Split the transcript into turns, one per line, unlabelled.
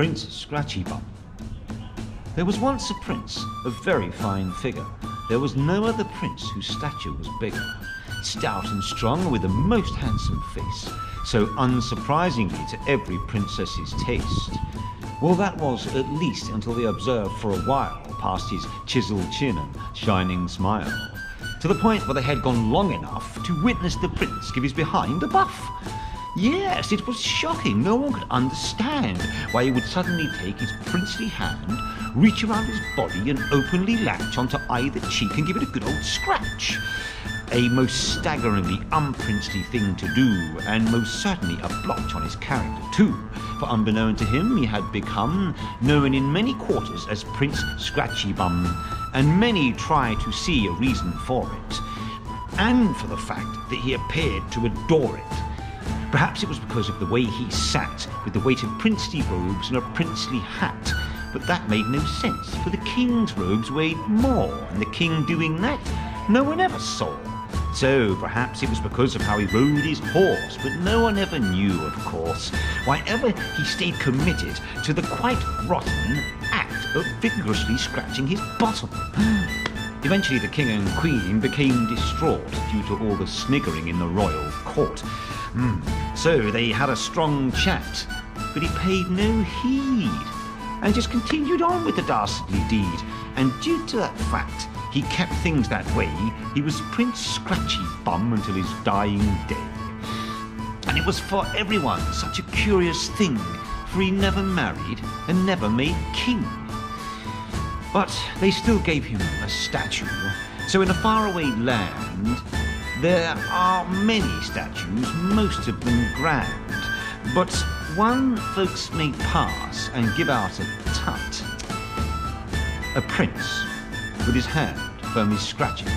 Prince Scratchy Bum. There was once a prince of very fine figure. There was no other prince whose stature was bigger. Stout and strong, with a most handsome face, so unsurprisingly to every princess's taste. Well, that was at least until they observed for a while past his chiseled chin and shining smile, to the point where they had gone long enough to witness the prince give his behind a buff. Yes, it was shocking. No one could understand why he would suddenly take his princely hand, reach around his body and openly latch onto either cheek and give it a good old scratch. A most staggeringly unprincely thing to do, and most certainly a blotch on his character too, for unbeknown to him he had become known in many quarters as Prince Scratchy Bum, and many tried to see a reason for it, and for the fact that he appeared to adore it. Perhaps it was because of the way he sat, with the weight of princely robes and a princely hat, but that made no sense, for the king's robes weighed more, and the king doing that no one ever saw. So perhaps it was because of how he rode his horse, but no one ever knew, of course, why ever he stayed committed to the quite rotten act of vigorously scratching his bottom. Eventually the king and queen became distraught due to all the sniggering in the royal court. So they had a strong chat, but he paid no heed and just continued on with the dastardly deed, and due to that fact he kept things that way. He was Prince Scratchy Bum until his dying day. And it was for everyone such a curious thing, for he never married and never made king. But they still gave him a statue, so in a faraway land there are many statues, most of them grand, but one folks may pass and give out a tut. A prince with his hand firmly scratching